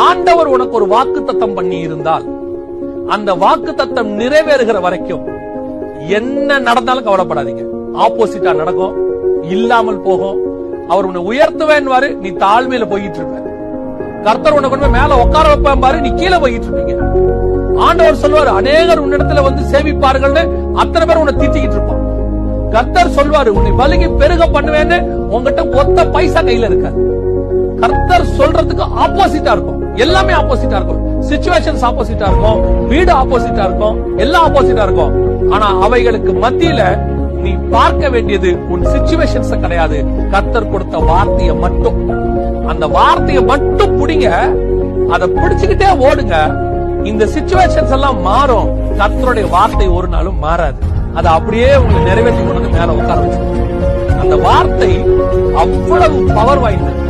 ஆண்டவர் உனக்கு ஒரு வாக்குத்தத்தம் பண்ணி இருந்தால் அந்த வாக்குத்தத்தம் நிறைவேறுகிற வரைக்கும் என்ன நடந்தாலும் கவலைப்படாதீங்க. ஆப்போசிட்டா நடக்கும், இல்லாமல் போகும். அவர் உன்னை உயர்த்துவேன் பாரு, நீ தாழ்மையில போயிட்டு இருப்ப. கர்த்தர் உன்னை கொண்டு மேல உட்கார வைப்பேன் பாரு, நீ கீழே போயிட்டு இருப்பீங்க. ஆண்டவர் சொல்வாரு, அநேகர் உன்னிடத்துல வந்து சேவிப்பார்கள், அத்தனை பேர் உன்னை திட்டிக்கிட்டு இருப்பான். கர்த்தர் சொல்வாரு, உன்னை பலுகி பெருக பண்ணுவேன்னு உங்ககிட்ட ஒத்த பைசா கையில இருக்காது. கர்த்தர் சொல்றதுக்கு ஆப்போசிட்டா இருக்கும், எல்லாமே ஆப்போசிட்டா இருக்கும். சிச்சுவேஷன்ஸ் ஆப்போசிட்டா இருக்கும், வீடு ஆப்போசிட்டா இருக்கும், எல்லாம் ஆப்போசிட்டா இருக்கும். ஆனா அவைகளுக்கு மத்தியில நீ பார்க்க வேண்டியது உன் சிச்சுவேஷன்ஸ் கிடையாது, கர்த்தர் கொடுத்த வார்த்தையை மட்டும். அந்த வார்த்தையை மட்டும் பிடிங்க, அதை பிடிச்சுக்கிட்டே ஓடுங்க. இந்த சிச்சுவேஷன்ஸ் எல்லாம் மாறும், கர்த்தருடைய வார்த்தை ஒரு நாளும் மாறாது. அதை அப்படியே உங்களை நிறைவேற்றி கொண்டு மேல உட்கார வச்சு. அந்த வார்த்தை அவ்வளவு பவர் வாய்ந்தது.